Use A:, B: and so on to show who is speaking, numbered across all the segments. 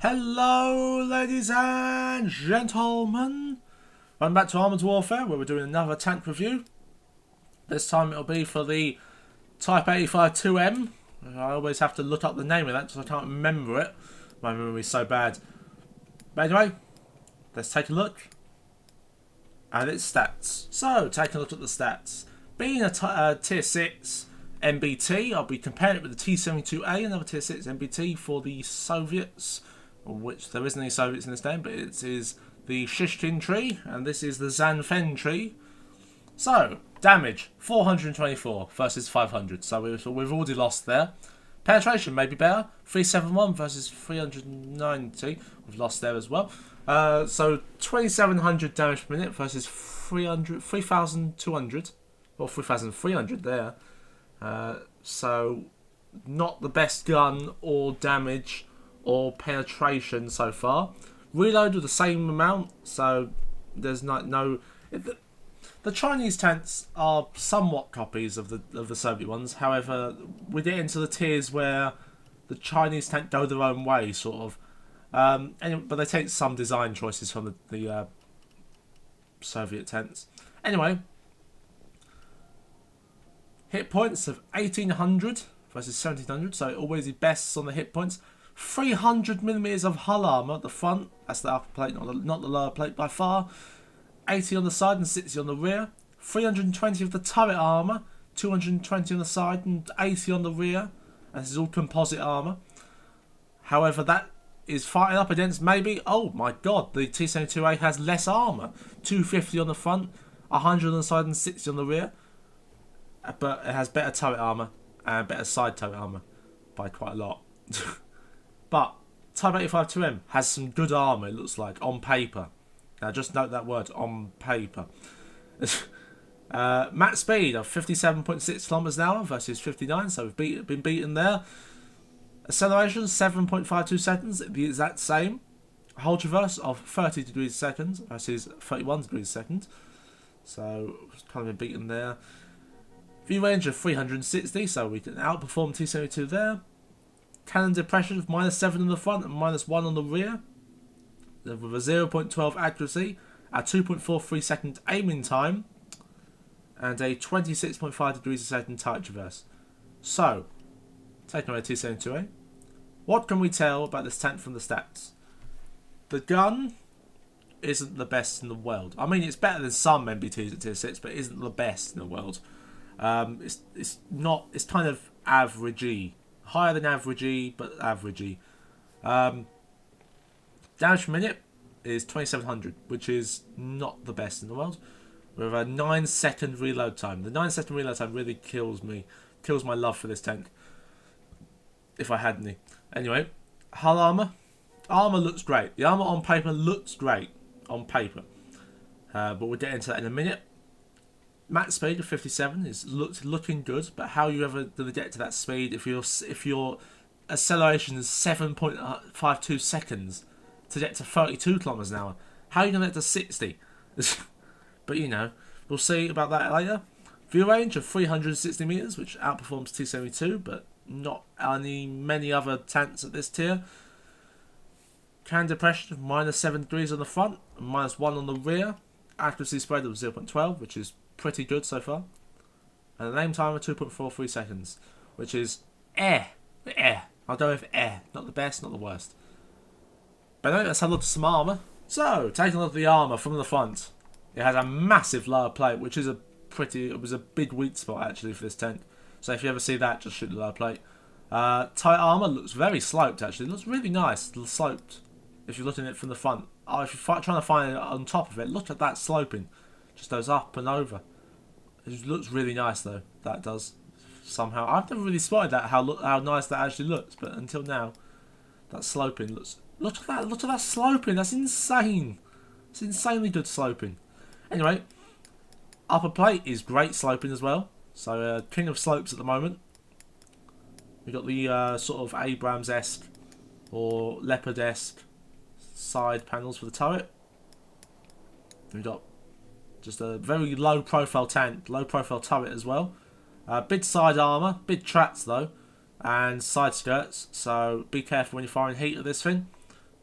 A: Hello, ladies and gentlemen. Welcome back to Armoured Warfare, where we're doing another tank review. This time it'll be for the Type 85 2M. I always have to look up the name of that because I can't remember it. My memory's so bad. But anyway, let's take a look at its stats. So, taking a look at the stats. Being a Tier 6 MBT, I'll be comparing it with the T-72A, another Tier 6 MBT for the Soviets. Which there isn't any Soviets in this game, but it is the Shishkin tree, and this is the Zanfen tree. So, damage, 424 versus 500, so we've already lost there. Penetration may be better, 371 versus 390, we've lost there as well. So, 2700 damage per minute versus 3200, or 3300 there. So, not the best gun or damage or penetration so far. Reload with the same amount, so there's no. The Chinese tanks are somewhat copies of the Soviet ones. However, we get into the tiers where the Chinese tank go their own way, sort of. But they take some design choices from the Soviet tanks. Anyway, hit points of 1800 versus 1700, so always the best on the hit points. 300mm of hull armour at the front, that's the upper plate, not the lower plate by far. 80 on the side and 60 on the rear. 320 of the turret armour, 220 on the side and 80 on the rear. And this is all composite armour. However, that is fighting up against maybe, oh my god, the T-72A has less armour. 250 on the front, 100 on the side and 60 on the rear. But it has better turret armour and better side turret armour by quite a lot. But Type 85 2M has some good armour, it looks like, on paper. Now just note that word, on paper. Max speed of 57.6 kilometers an hour versus 59, so we've been beaten there. Acceleration 7.52 seconds, the exact same. Hull traverse of 30 degrees a second versus 31 degrees a second. So kind of been beaten there. View range of 360, so we can outperform T-72 there. Cannon depression of -7 on the front and -1 on the rear. With a 0.12 accuracy, a 2.43 second aiming time, and a 26.5 degrees a second tight traverse. So, taking away T-72A, what can we tell about this tank from the stats? The gun isn't the best in the world. I mean, it's better than some MBTs at Tier 6, but it isn't the best in the world. It's kind of averagey. Higher than averagey, but averagey. Damage per minute is 2700, which is not the best in the world. With a 9-second reload time. The 9-second reload time really kills me. Kills my love for this tank. If I had any. Anyway, hull armour. Armour looks great. The armour on paper looks great. On paper. But we'll get into that in a minute. Max speed of 57 is looking good, but how are you ever going to get to that speed if your acceleration is 7.52 seconds to get to 32 kilometers an hour? How are you going to get to 60? But you know, we'll see about that later. View range of 360 meters, which outperforms T-72, but not many other tanks at this tier. Cannon depression of -7 degrees on the front and -1 on the rear. Accuracy spread of 0.12, which is pretty good so far. And an aim time of 2.43 seconds, which is I'll go with not the best, not the worst. But anyway, let's have a look at some armour. So, taking a look at the armour from the front. It has a massive lower plate, which is it was a big weak spot actually for this tank. So if you ever see that, just shoot the lower plate. Tight armour looks very sloped actually. It looks really nice, sloped. If you're looking at it from the front. Oh, if you're trying to find it on top of it, look at that sloping. Just goes up and over. It looks really nice though, that does. Somehow. I've never really spotted that, how nice that actually looks, but until now, that sloping looks... Look at that sloping, that's insane. It's insanely good sloping. Anyway, upper plate is great sloping as well. So, king of slopes at the moment. We've got the sort of Abrams-esque or Leopard-esque side panels for the turret. We've got just a very low profile tank, low profile turret as well. Big side armour, big tracks though, and side skirts, so be careful when you're firing heat at this thing.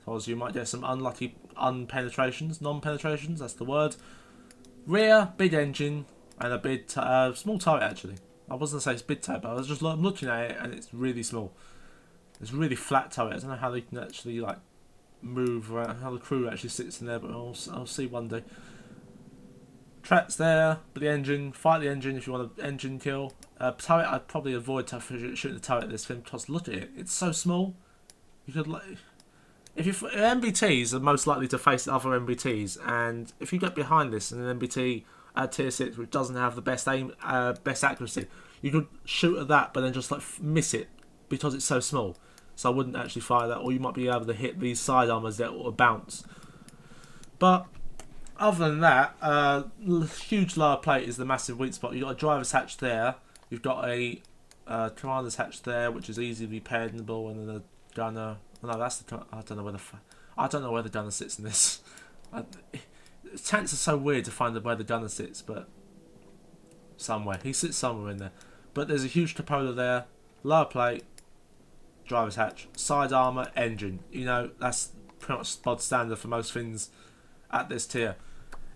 A: because you might get some unlucky unpenetrations, non-penetrations, that's the word. Rear, big engine, and a big, small turret actually. I wasn't going to say it's big turret, but I was just looking at it and it's really small. It's a really flat turret. I don't know how they can actually like move around, how the crew actually sits in there, but I'll see one day. Traps there, but the engine, fight the engine if you want an engine kill. Turret, I'd probably avoid shooting the turret in this film because look at it, it's so small. You could like, if you MBTs are most likely to face other MBTs, and if you get behind this in an MBT at tier 6 which doesn't have the best aim, best accuracy, you could shoot at that, but then just like miss it because it's so small. So I wouldn't actually fire that, or you might be able to hit these side armors that will bounce. But other than that, huge lower plate is the massive weak spot. You've got a driver's hatch there. You've got a commander's hatch there, which is easily repairable, and then a gunner. No, that's the. I don't know where the gunner sits in this. Tanks are so weird to find where the gunner sits, but somewhere he sits somewhere in there. But there's a huge cupola there, lower plate, driver's hatch, side armor, engine. You know, that's pretty much spot standard for most things at this tier.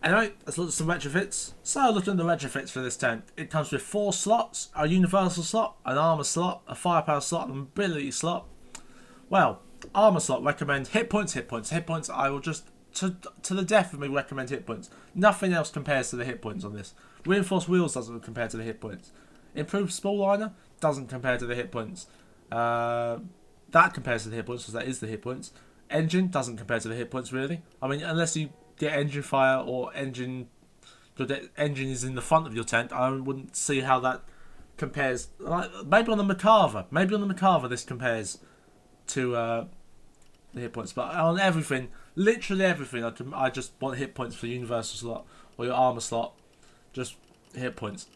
A: Anyway, let's look at some retrofits. So looking at the retrofits for this tank, it comes with 4 slots, a universal slot, an armor slot, a firepower slot, and an ability slot. Well, armor slot, recommend hit points, hit points, hit points. I will just, to the death of me, recommend hit points. Nothing else compares to the hit points on this. Reinforced wheels doesn't compare to the hit points. Improved spool liner doesn't compare to the hit points. That compares to the hit points because that is the hit points. Engine doesn't compare to the hit points really. I mean, unless you get engine fire or engine, your engine is in the front of your tank, I wouldn't see how that compares. Like, maybe on the Makarva this compares to the hit points, but on everything, literally everything, I just want hit points for the universal slot or your armor slot. Just hit points.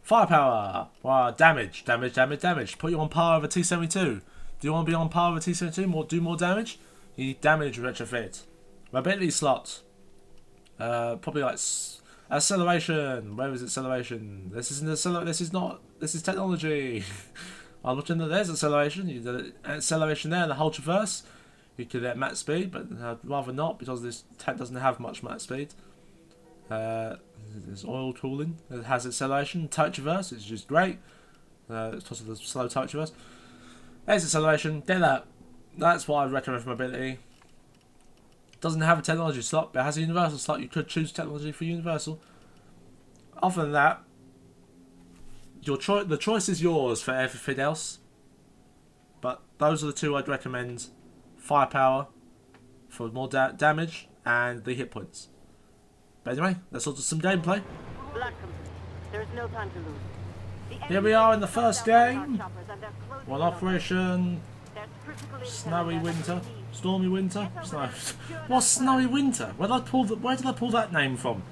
A: Firepower, wow, damage. Put you on par with a T72. Do you want to be on par with a T72? Do more damage? You need damage retrofit. Mobility slot. Probably like acceleration. Where is acceleration? This is technology. I'm looking at there's acceleration. You did acceleration there, and the whole traverse. You could get max speed, but I'd rather not because this tank doesn't have much max speed. There's oil cooling. It has acceleration. Tight traverse, it's just great. It's because of the slow tight traverse. There's acceleration. Get that. That's what I'd recommend for mobility. Doesn't have a technology slot, but it has a universal slot. You could choose technology for universal. Other than that, the choice is yours for everything else. But those are the 2 I'd recommend: firepower for more damage and the hit points. But anyway, let's look at some gameplay.
B: There is no time to lose.
A: Here we are in the first game. One operation. Snowy winter. Stormy winter. Snow. What's snowy winter? Where did I pull that name from?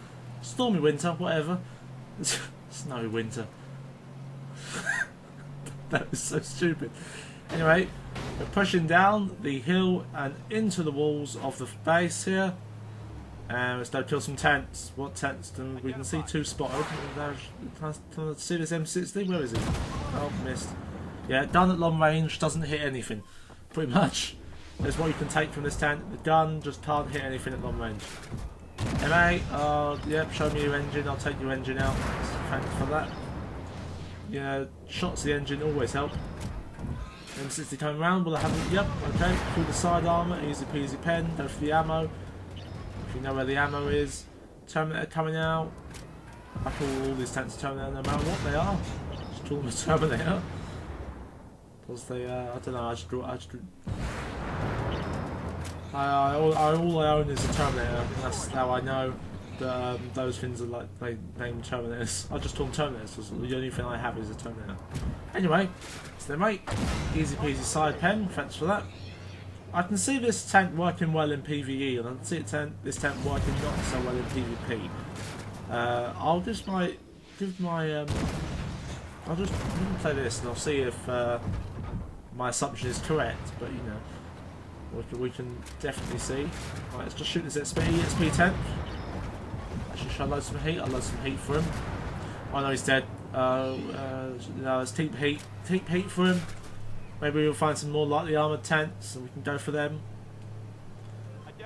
A: Stormy winter, whatever. Snowy winter. That was so stupid. Anyway, we're pushing down the hill and into the walls of the base here. And let's go kill some tents. What tents? We can see 2 spotted. Can I see this M60? Where is it? Oh, missed. Yeah, gun at long range doesn't hit anything. Pretty much. That's what you can take from this tank. The gun just can't hit anything at long range. MA, yep, show me your engine. I'll take your engine out. Thanks for that. Yeah, shots of the engine always help. M60 coming around, will I have it? Yep, okay. Pull the side armour, easy peasy pen, go for the ammo. If you know where the ammo is. Terminator coming out. I call all these tanks Terminator no matter what they are. Just call them a Terminator. Because they, I don't know, all I own is a Terminator. That's how I know that those things are like named Terminators. I just call them Terminators because the only thing I have is a Terminator. Anyway, so they make easy peasy side pen. Thanks for that. I can see this tank working well in PvE, and I can see this tank working not so well in PvP. I'll just play this, and I'll see if my assumption is correct. But you know, we can definitely see. Right, let's just shoot this EXP tank. Actually, should I load some heat? I'll load some heat for him. I know he's dead. Let's keep heat for him. Maybe we'll find some more lightly armoured tanks and we can go for them.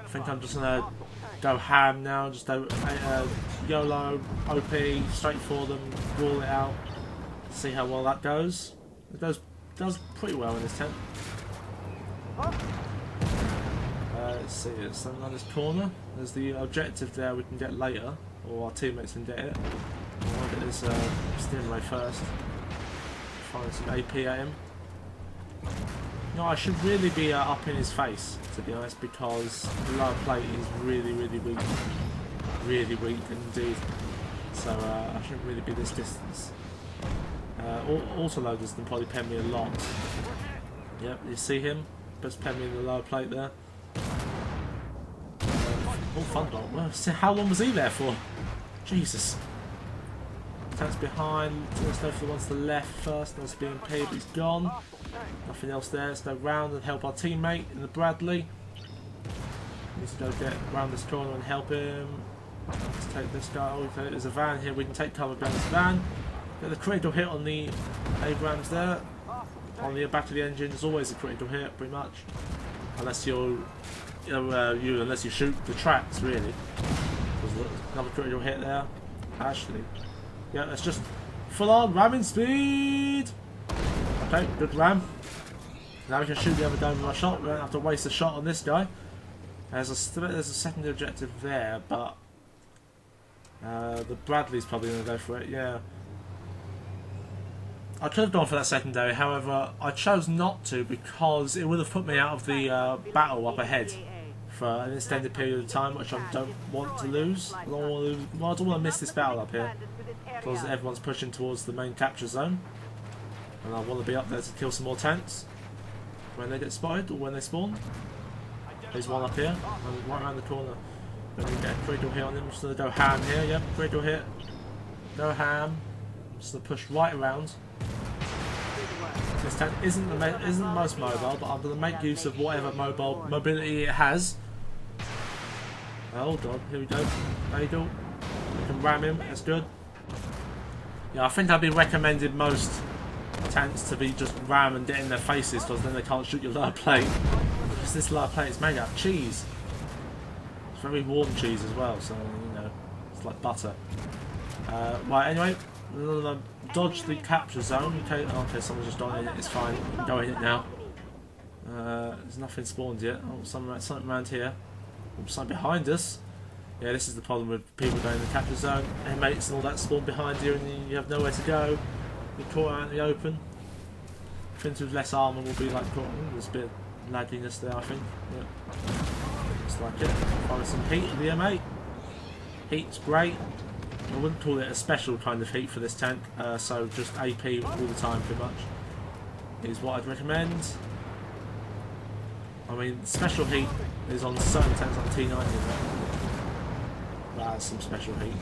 A: I think I'm just gonna go ham now. Just go YOLO, OP, straight for them, roll it out. See how well that goes. It does pretty well in this tent. Let's see, there's something on this corner. There's the objective there we can get later, or our teammates can get it. I'll get this stingray first. Find some AP at him. No, I should really be up in his face, to be honest, because the lower plate is really, really weak. Really weak indeed. So I shouldn't really be this distance. Autoloaders can probably pen me a lot. Yep, you see him? Just pen me in the lower plate there. Oh, Thunderbolt. Well, how long was he there for? Jesus. Tanks behind. Let's go for the ones to the left first. That's BMP, but he's gone. Nothing else there. Let's go round and help our teammate in the Bradley. Needs to go get round this corner and help him. Let's take this guy. Oh, there's a van here. We can take cover behind this van. Get the critical hit on the Abrams there. On the back of the engine, there's always a critical hit, pretty much. Unless unless you shoot the tracks, really. There's another critical hit there. Actually, yeah, that's just full on ramming speed. Okay, good ram. Now we can shoot the other guy with our shot. We don't have to waste a shot on this guy. There's a secondary objective there, but the Bradley's probably going to go for it. Yeah. I could have gone for that secondary, however, I chose not to because it would have put me out of the battle up ahead for an extended period of time, which I don't want to lose. I don't want to miss this battle up here because everyone's pushing towards the main capture zone, and I want to be up there to kill some more tanks when they get spotted or when they spawn. There's one up here, and right around the corner. Then we get a critical hit on him. I'm just going to go ham here. Yep, critical hit. Go ham. I'm just going to push right around. This tank isn't the most mobile, but I'm going to make use of whatever mobility it has. Oh god, here we go. There you go. We can ram him, that's good. Yeah, I think I'd be recommended most tanks to be just ram and get in their faces, because then they can't shoot your lower plate. Because this lower plate is made out of cheese. It's very warm cheese as well, so you know, it's like butter. Right, anyway. Dodge the capture zone. Okay, someone's just gone in it. It's fine. You can go in it now. There's nothing spawned yet. Oh, something around here. Oh, something behind us. Yeah, this is the problem with people going in the capture zone. Mates and all that spawn behind you, and you have nowhere to go. You're caught out in the open. Things with less armor will be like caught. There's a bit of lagginess there, I think. Yeah. Looks like it. Find some heat in the M8. Heat's great. I wouldn't call it a special kind of heat for this tank, so just AP all the time pretty much is what I'd recommend. I mean, special heat is on certain tanks like T90. That's some special heat.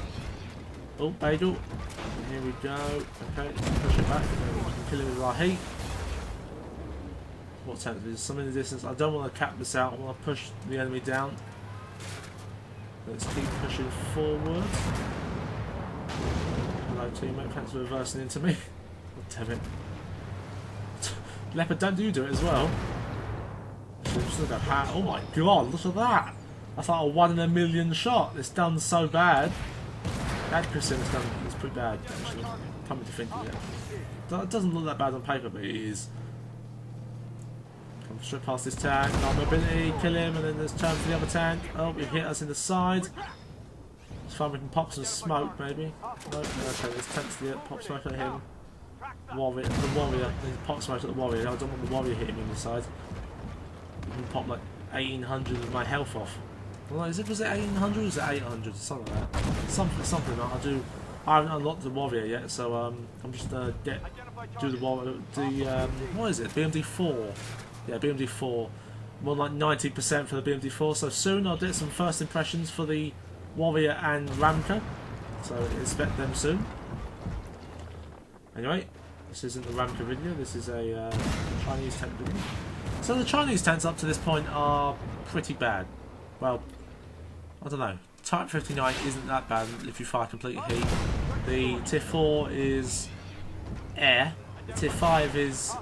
A: Oh, bagel. Here we go. Okay, let's push it back. We can kill it with our heat. What tank is some in the distance? I don't want to cap this out. I want to push the enemy down. Let's keep pushing forward. Hello teammate, thanks for reversing into me. Oh, damn it. Leopard, don't you do it as well? Oh my god, look at that! That's like a 1 in a million shot. It's done so bad. Accuracy in this gun is pretty bad, actually. Coming to think of it. It doesn't look that bad on paper, but it is. Come straight past this tank, no mobility, kill him, and then there's turn for the other tank. Oh, he hit us in the side. It's fine, we can pop some smoke maybe. No, okay, there's tanks to pop smoke at him. The warrior, there's pop smoke at the warrior. I don't want the warrior hitting me in the side. I can pop like 1800 of my health off. Well, was it 1800 or is it 800? Something like that. Something like that. I haven't unlocked the warrior yet, so I'm just gonna do the warrior. What is it? BMD4. Yeah, BMD4. More like 90% for the BMD4. So soon I'll get some first impressions for the warrior and Ramka, so expect them soon. Anyway, this isn't the Ramka video, this is a Chinese tank video. So the Chinese tanks up to this point are pretty bad. Well, I don't know. Type 59 isn't that bad if you fire complete heat. The Tier 4 is air. The Tier 5 is,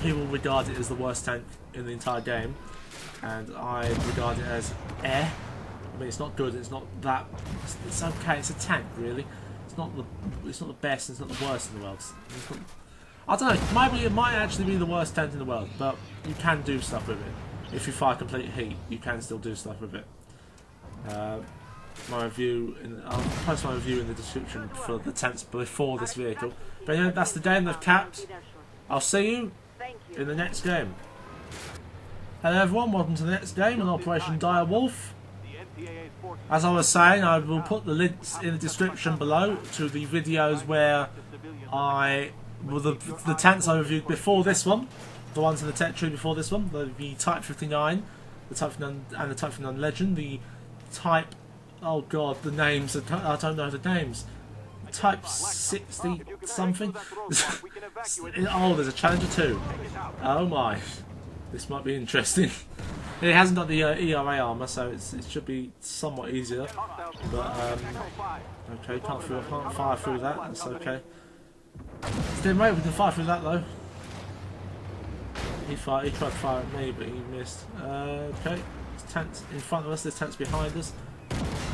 A: people regard it as the worst tank in the entire game. and I regard it as I mean, it's not good. It's not that. It's okay. It's a tank, really. It's not the best. It's not the worst in the world. I don't know. It might actually be the worst tank in the world, but you can do stuff with it. If you fire complete heat, you can still do stuff with it. My review, I'll post my review in the description for the tanks before this vehicle. But anyway, that's the game they've capped. I'll see you in the next game. Hello everyone, welcome to the next game on Operation Dire Wolf. As I was saying, I will put the links in the description below to the videos where the tanks I reviewed before this one, the ones in the tech tree before this one, the Type 59, the Type 59 and the Type 59 Legend, the Type, oh god, the names, I don't know the names, Type 60 something. Oh, there's a Challenger 2. Oh my, this might be interesting. It hasn't got the ERA armor, so it should be somewhat easier. But okay, can't fire through that. That's okay. Stingray, we can fire through that though. He tried to fire at me, but he missed. Okay, there's tanks in front of us. There's tanks behind us.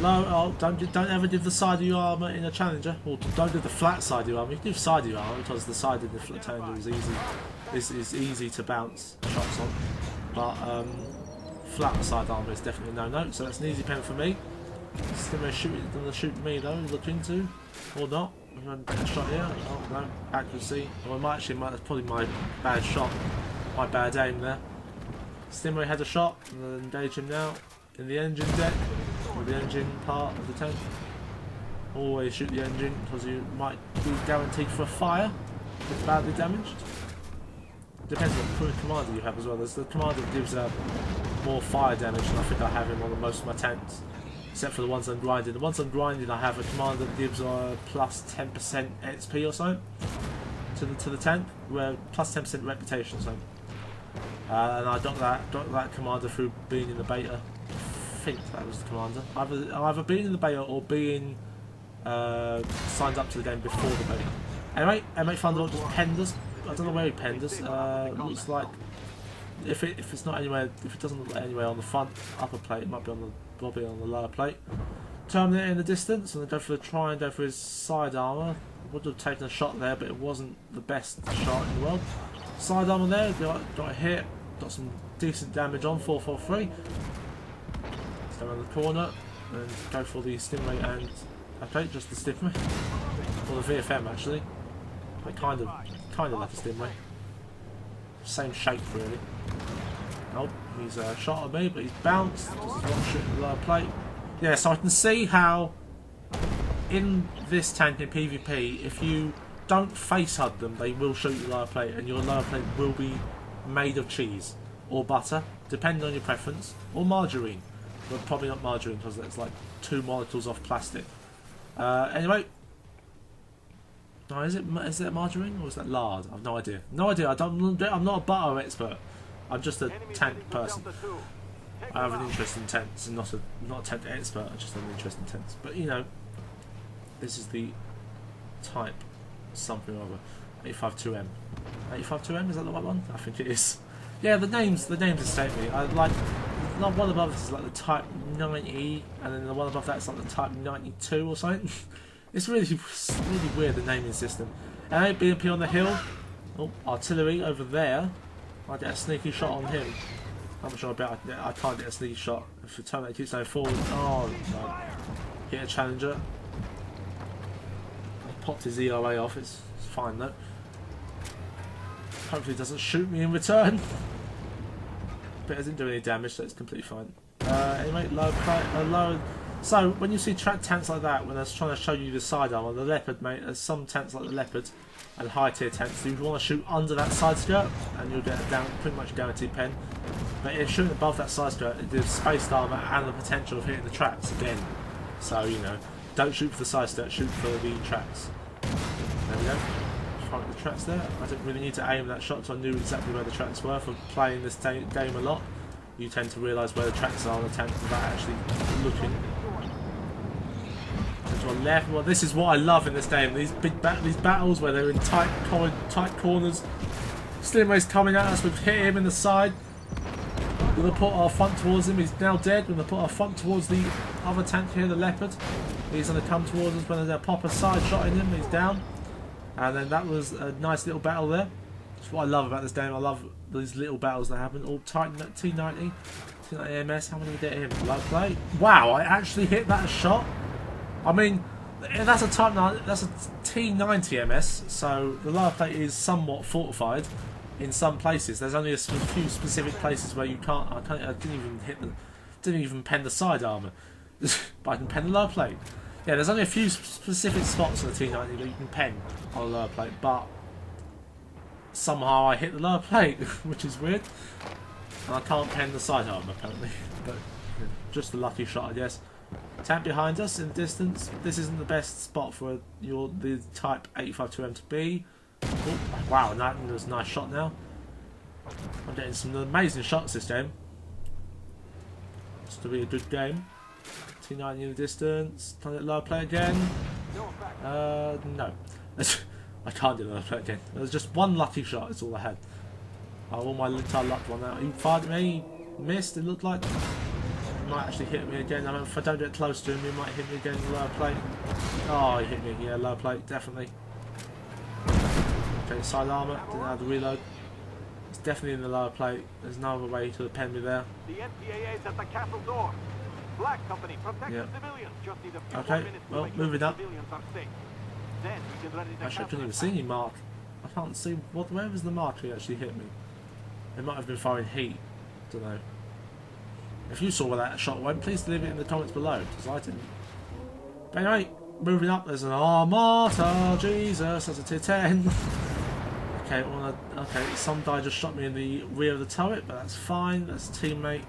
A: No, oh, don't ever give the side of your armor in a Challenger, or don't do the flat side of your armor. You can do side of your armor because the side of the Challenger is easy to bounce shots on, but flat side armor is definitely a no-no. So that's an easy pen for me. Still gonna shoot me though. Look into or not. We're gonna get a shot here. Oh no, accuracy. Well, that's probably my bad shot, my bad aim there. Stingray had a shot. I'm gonna engage him now in the engine deck, or the engine part of the tank. Always shoot the engine because you might be guaranteed for a fire if it's badly damaged. Depends on what commander you have as well. There's the commander that gives more fire damage, and I think I have him on most of my tanks, except for the ones I'm grinding. The ones I'm grinding, I have a commander that gives plus 10% XP or so to the tank, where plus 10% reputation or something. And I got that commander through being in the beta. I think that was the commander. Either being in the beta or being signed up to the game before the beta. Anyway, M8 Thunderbolt just penned us. I don't know where he penned us. Looks like if it's not anywhere, if it doesn't look anywhere on the front upper plate, it might be on the lower plate. Terminator in the distance, and then try and go for his side armor. Would have taken a shot there, but it wasn't the best shot in the world. Side armor there, got a hit, got some decent damage on 443. Let's go around the corner and go for the Stingray and okay, just the Stingray, or the VFM actually. But kind of like a Stingray. Same shape really. Nope, he's shot at me, but he's bounced. Just one shot at the lower plate. Yeah, so I can see how in this tank in PvP, if you don't face HUD them, they will shoot your lower plate, and your lower plate will be made of cheese or butter, depending on your preference, or margarine. But probably not margarine because it's like 2 molecules off plastic. Anyway. No, is it margarine or is that lard? I've no idea. No idea. I'm not a butter expert. I'm just a tank person. I have an interest in tanks and not a tank expert. I just have an interest in tanks. But you know, this is the Type something or other. 852M. 852M, is that the right one? I think it is. Yeah, the names escape me. I like. Not one above this is like the Type 90, and then the one above that is like the Type 92 or something. It's really weird, the naming system. And BMP on the hill. Oh, artillery over there. I get a sneaky shot on him. I'm sure I can't get a sneaky shot if the Terminator keeps going forward. Oh no. Hit a Challenger. I popped his ERA off, it's fine though. Hopefully he doesn't shoot me in return. But it didn't do any damage, so it's completely fine. Anyway, low. So, when you see tanks like that, when I was trying to show you the side armor, the Leopard, mate, there's some tanks like the Leopard and high tier tanks, you want to shoot under that side skirt and you'll get a pretty much guaranteed pen. But if shooting above that side skirt, it gives spaced armor and the potential of hitting the tracks again. So, you know, don't shoot for the side skirt, shoot for the tracks. There we go. Find the tracks there. I didn't really need to aim that shot, so I knew exactly where the tracks were. For playing this game a lot, you tend to realise where the tracks are on the tank without actually looking. To our left. Well, this is what I love in this game. These battles where they're in tight corners. Stingray's coming at us. We've hit him in the side. We're going to put our front towards him. He's now dead. We're going to put our front towards the other tank here, the Leopard. He's going to come towards us when there's a proper side shot in him. He's down. And then that was a nice little battle there. That's what I love about this game. I love these little battles that happen. All Titan T90. T90 MS. How many did we get him? Low plate. Wow, I actually hit that shot. I mean, that's a that's a T90 MS. So the lower plate is somewhat fortified in some places. There's only a few specific places where you can't. I didn't even hit the. Didn't even pen the side armour. But I can pen the lower plate. Yeah, there's only a few specific spots on the T90 that you can pen on the lower plate, but somehow I hit the lower plate, which is weird. And I can't pen the side arm apparently, but yeah, just a lucky shot, I guess. Tank behind us in the distance. This isn't the best spot for the Type 852M to be. Oh, wow, that was a nice shot now. I'm getting some amazing shots this game. It's to be a good game. T90 in the distance. Can I get lower plate again? No. I can't do lower plate again. There was just one lucky shot, that's all I had. All my entire luck won out. He fired at me, missed, it looked like. He might actually hit me again. I mean, if I don't get close to him, he might hit me again in the lower plate. Oh, he hit me, yeah, lower plate, definitely. Okay, side armour, didn't have the reload. It's definitely in the lower plate. There's no other way to pen me there.
C: The NPAA is at the castle door. Black Company, protect the civilians. Just need a few more minutes to make sure the civilians are safe. Then we can ready the
A: Actually, I couldn't even see any mark. I can't see where was the mark he actually hit me. It might have been firing heat. Don't know. If you saw where that shot went, please leave it in the comments below, because I didn't. But anyway, moving up, there's an Armata. Jesus, that's a tier 10. Okay, okay, some guy just shot me in the rear of the turret, but that's fine. That's a teammate.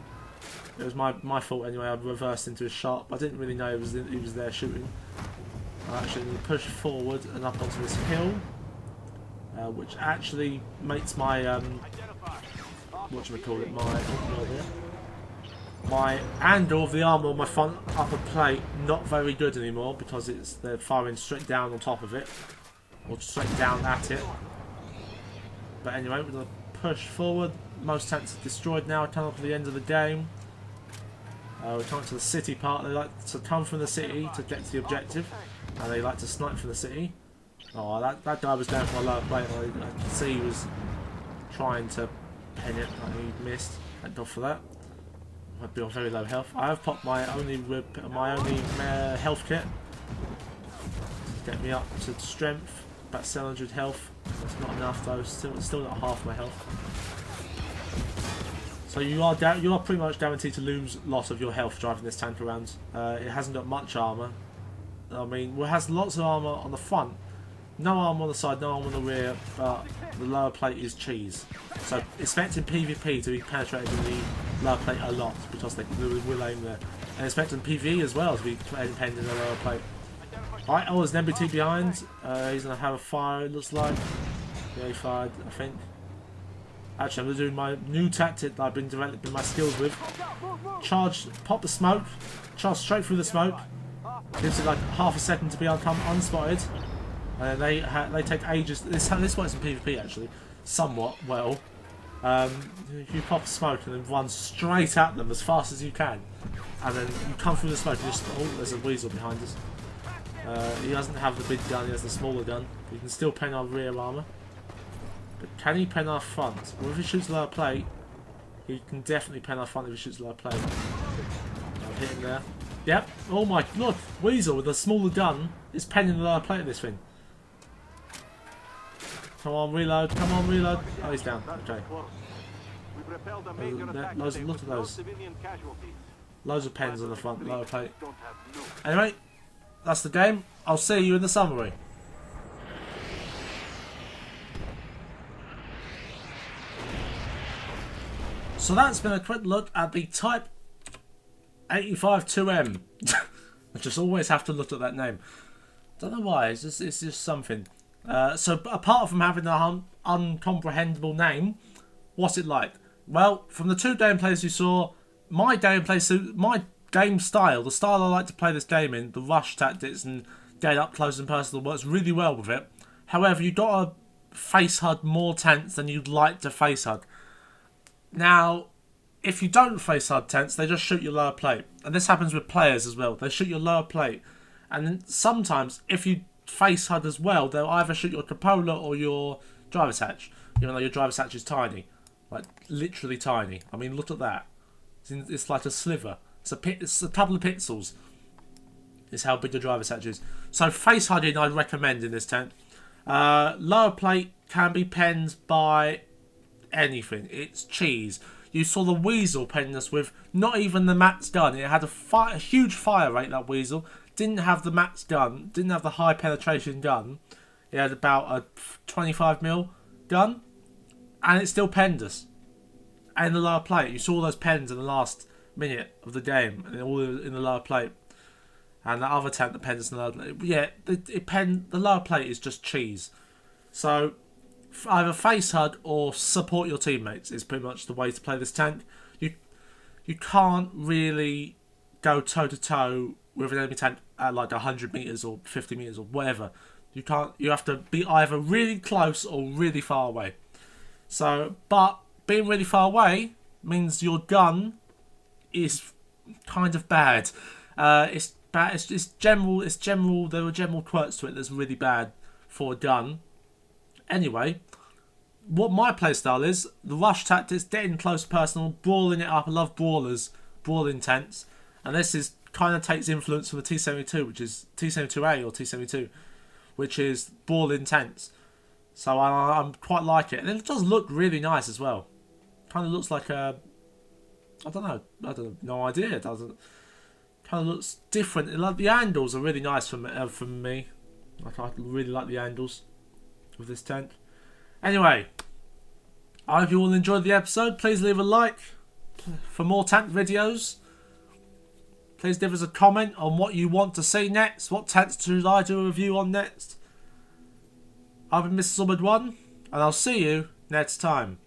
A: It was my fault anyway. I reversed into his shot. I didn't really know he was there shooting. I actually push forward and up onto this hill, which actually makes my whatchamacallit, my handle of the armour on my front upper plate not very good anymore, because they're firing straight down on top of it, or straight down at it. But anyway, we're gonna push forward. Most tanks are destroyed now. Come up to the end of the game. We're coming to the city part. They like to come from the city to get to the objective, and they like to snipe from the city. Oh, that guy was going for my lower plate. I could see he was trying to pen it, and he missed. Thank God for that. I'd be on very low health. I have popped my only health kit to get me up to strength, about 700 health. That's not enough though. Still not half my health. So you are pretty much guaranteed to lose lots of your health driving this tank around. It hasn't got much armour. I mean, well, it has lots of armour on the front, no armour on the side, no armour on the rear, but the lower plate is cheese. So expecting PvP to be penetrated in the lower plate a lot, because they will aim there. And expecting PvE as well to be penned in the lower plate. Alright, oh, there's an MBT behind. He's going to have a fire, it looks like. Yeah, he fired, I think. Actually, I'm going to do my new tactic that I've been developing my skills with. Charge, pop the smoke, charge straight through the smoke. Gives it like half a second to be unspotted. And they take ages. This works in PvP actually, somewhat well. You pop smoke and then run straight at them as fast as you can. And then you come through the smoke and just, oh, there's a weasel behind us. He doesn't have the big gun, he has the smaller gun. He can still pen our rear armour. But can he pen our front? Well, if he shoots lower plate, he can definitely pen our front if he shoots lower plate. I've hit him there. Yep. Oh my god, weasel with a smaller gun is penning the lower plate of this thing. Come on, reload. Come on, reload. Oh, he's down. Okay. Look at those. Loads of pens on the front, lower plate. Anyway, that's the game. I'll see you in the summary. So that's been a quick look at the Type 852M. I just always have to look at that name. Don't know why. It's just something. So apart from having an uncomprehendable name, what's it like? Well, from the two gameplays you saw, my game style, the style I like to play this game in, the rush tactics and get up close and personal, works really well with it. However, you've got to face hug more tanks than you'd like to face hug. Now, if you don't face HUD tents, they just shoot your lower plate. And this happens with players as well. They shoot your lower plate. And then sometimes, if you face HUD as well, they'll either shoot your cupola or your driver's hatch. Even though your driver's hatch is tiny. Like, literally tiny. I mean, look at that. It's like a sliver. It's a couple of pixels. Is how big the driver's hatch is. So face HUDing I'd recommend in this tent. Lower plate can be penned by anything. It's cheese. You saw the Weasel penning us with not even the max gun. It had a huge fire rate, that Weasel. Didn't have the max gun. Didn't have the high penetration gun. It had about a 25mm gun. And it still penned us. And the lower plate. You saw those pens in the last minute of the game. And all in the lower plate. And the other tent that penned us in the lower plate. Yeah, the lower plate is just cheese. So either face HUD or support your teammates is pretty much the way to play this tank. You can't really go toe to toe with an enemy tank at like 100 meters or 50 meters or whatever. You can't. You have to be either really close or really far away. So, but being really far away means your gun is kind of bad. It's bad. It's general. It's general. There are general quirks to it that's really bad for a gun. Anyway, what my playstyle is, the rush tactics, getting close personal, brawling it up. I love brawlers, brawling tents. And this is kind of takes influence from the T-72, which is T-72A or T-72, which is brawling tents. So I quite like it. And it does look really nice as well. Kind of looks like a... I don't know. No idea. It doesn't... Kind of looks different. Like the handles are really nice for me. I really like the handles of this tent. Anyway, I hope you all enjoyed the episode. Please leave a like for more tank videos. Please give us a comment on what you want to see next. What tanks should I do a review on next? I've been Mr. Summerd 1, and I'll see you next time.